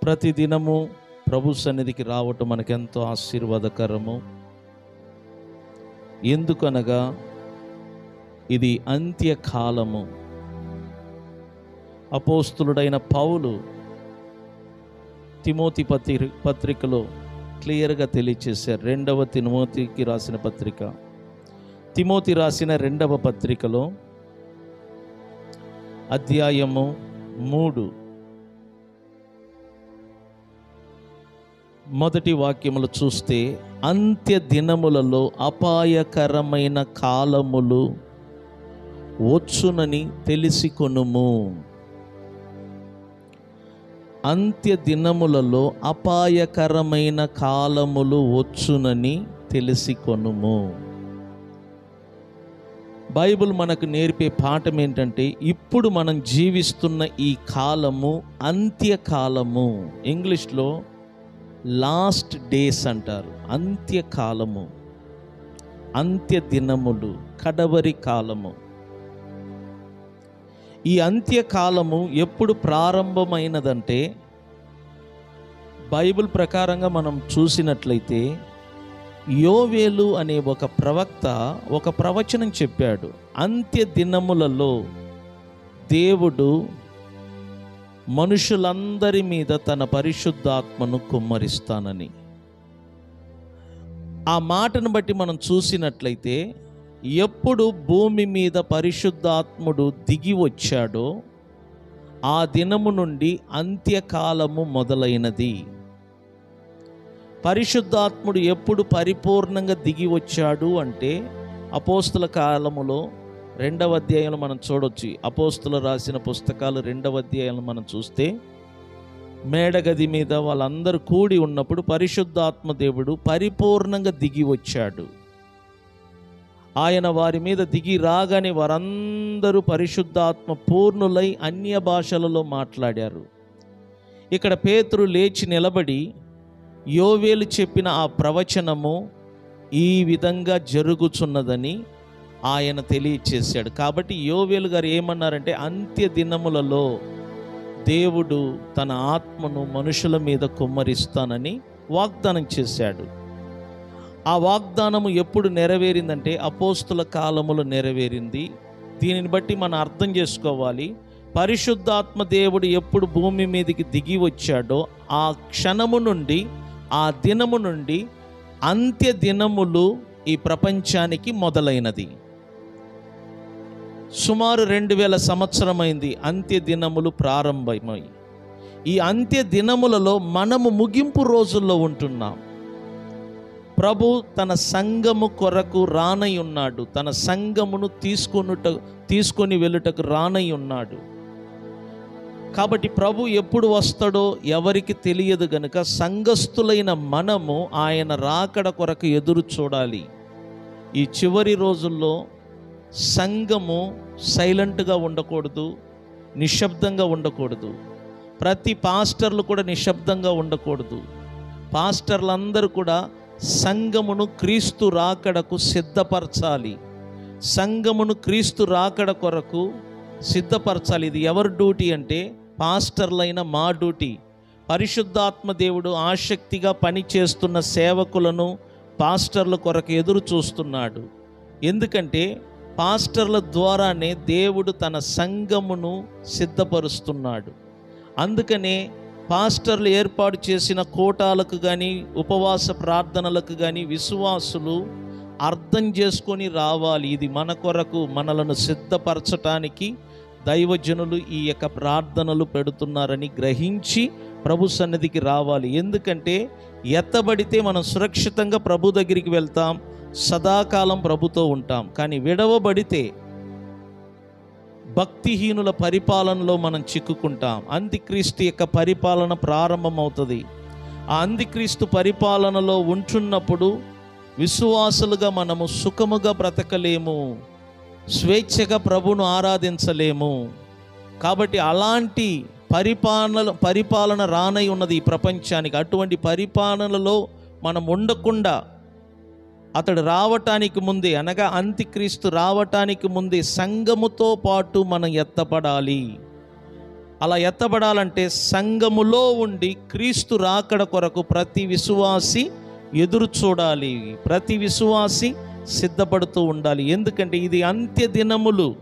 ప్రతిదినము ప్రభు సన్నిధికి రావటం మనకెంతో ఆశీర్వాదకరము. ఎందుకనగా ఇది అంత్యకాలము. అపోస్తులుడైన పౌలు తిమోతి పత్రికలో క్లియర్గా తెలియచేశారు. 2వ తిమోతికి రాసిన పత్రిక, తిమోతి రాసిన 2వ పత్రికలో అధ్యాయము 3 మొదటి వాక్యములు చూస్తే, అంత్య దినములలో అపాయకరమైన కాలములు వచ్చునని తెలిసికొనుము. అంత్య దినములలో అపాయకరమైన కాలములు వచ్చునని తెలిసికొనుము. బైబిల్ మనకు నేర్పే పాఠం ఏంటంటే, ఇప్పుడు మనం జీవిస్తున్న ఈ కాలము అంత్యకాలము. ఇంగ్లీష్లో లాస్ట్ డేస్ అంటారు. అంత్యకాలము, అంత్య దినములు, కడవరి కాలము. ఈ అంత్యకాలము ఎప్పుడు ప్రారంభమైనదంటే, బైబిల్ ప్రకారంగా మనం చూసినట్లయితే యోవేలు అనే ఒక ప్రవక్త ఒక ప్రవచనం చెప్పాడు. అంత్య దినములలో దేవుడు మనుషులందరి మీద తన పరిశుద్ధాత్మను కుమ్మరిస్తానని. ఆ మాటను బట్టి మనం చూసినట్లయితే, ఎప్పుడు భూమి మీద పరిశుద్ధాత్ముడు దిగి వచ్చాడో ఆ దినము నుండి అంత్యకాలము మొదలైనది. పరిశుద్ధాత్ముడు ఎప్పుడు పరిపూర్ణంగా దిగి వచ్చాడు అంటే, అపోస్తుల కాలములో 2వ అధ్యాయంలో మనం చూడొచ్చు. అపోస్తులు రాసిన పుస్తకాలు 2వ అధ్యాయంలో మనం చూస్తే, మేడగది మీద వాళ్ళందరూ కూడి ఉన్నప్పుడు పరిశుద్ధాత్మ దేవుడు పరిపూర్ణంగా దిగి వచ్చాడు. ఆయన వారి మీద దిగి రాగానే వారందరూ పరిశుద్ధాత్మ పూర్ణులై అన్య భాషలలో మాట్లాడారు. ఇక్కడ పేతురు లేచి నిలబడి యోవేలు చెప్పిన ఆ ప్రవచనము ఈ విధంగా జరుగుచున్నదని ఆయన తెలియచేశాడు. కాబట్టి యోవేలు గారు ఏమన్నారంటే, అంత్య దినములలో దేవుడు తన ఆత్మను మనుషుల మీద కుమ్మరిస్తానని వాగ్దానం చేశాడు. ఆ వాగ్దానము ఎప్పుడు నెరవేరిందంటే అపోస్తుల కాలములో నెరవేరింది. దీనిని బట్టి మనం అర్థం చేసుకోవాలి, పరిశుద్ధాత్మ దేవుడు ఎప్పుడు భూమి మీదకి దిగి వచ్చాడో ఆ క్షణము నుండి, ఆ దినము నుండి అంత్య దినములు ఈ ప్రపంచానికి మొదలైనది. సుమారు 2000 సంవత్సరమైంది అంత్య దినములు ప్రారంభమై. ఈ అంత్య దినములలో మనము ముగింపు రోజుల్లో ఉంటున్నాం. ప్రభు తన సంఘము కొరకు రానై ఉన్నాడు. తన సంఘమును తీసుకొని వెళ్ళుటకు రానై ఉన్నాడు. కాబట్టి ప్రభు ఎప్పుడు వస్తాడో ఎవరికి తెలియదు గనుక సంఘస్థులైన మనము ఆయన రాకడ కొరకు ఎదురు చూడాలి. ఈ చివరి రోజుల్లో సంఘము సైలెంట్గా ఉండకూడదు, నిశ్శబ్దంగా ఉండకూడదు. ప్రతి పాస్టర్లు కూడా నిశ్శబ్దంగా ఉండకూడదు. పాస్టర్లందరూ కూడా సంఘమును క్రీస్తు రాకడకు సిద్ధపరచాలి. సంఘమును క్రీస్తు రాకడ కొరకు సిద్ధపరచాలి. ఇది ఎవరి డ్యూటీ అంటే పాస్టర్లైన మా డ్యూటీ. పరిశుద్ధాత్మ దేవుడు ఆసక్తిగా పనిచేస్తున్న సేవకులను పాస్టర్ల కొరకు ఎదురు చూస్తున్నాడు. ఎందుకంటే పాస్టర్ల ద్వారానే దేవుడు తన సంఘమును సిద్ధపరుస్తున్నాడు. అందుకనే పాస్టర్లు ఏర్పాటు చేసిన కూటాలకు కానీ ఉపవాస ప్రార్థనలకు కానీ విశ్వాసులు అర్థం చేసుకొని రావాలి. ఇది మన కొరకు, మనలను సిద్ధపరచటానికి దైవజనులు ఈ యొక్క ప్రార్థనలు పెడుతున్నారని గ్రహించి ప్రభు సన్నిధికి రావాలి. ఎందుకంటే ఎత్తబడితే మనం సురక్షితంగా ప్రభు దగ్గరికి వెళ్తాం, సదాకాలం ప్రభుతో ఉంటాం. కానీ విడవబడితే భక్తిహీనుల పరిపాలనలో మనం చిక్కుకుంటాం. అంత్యక్రీస్తు యొక్క పరిపాలన ప్రారంభమవుతుంది. ఆ అంత్యక్రీస్తు పరిపాలనలో ఉంటున్నప్పుడు విశ్వాసులుగా మనము సుఖముగా బ్రతకలేము, స్వేచ్ఛగా ప్రభువును ఆరాధించలేము. కాబట్టి అలాంటి పరిపాలన రానై ఉన్నది ఈ ప్రపంచానికి. అటువంటి పరిపాలనలో మనం ఉండకుండా అతడు రావటానికి ముందే, అనగా అంత్యక్రీస్తు రావటానికి ముందే సంఘముతో పాటు మనం ఎత్తపడాలి. అలా ఎత్తబడాలంటే సంఘములో ఉండి క్రీస్తు రాకడ కొరకు ప్రతి విశ్వాసి ఎదురు చూడాలి, ప్రతి విశ్వాసి సిద్ధపడుతూ ఉండాలి. ఎందుకంటే ఇది అంత్య దినములు.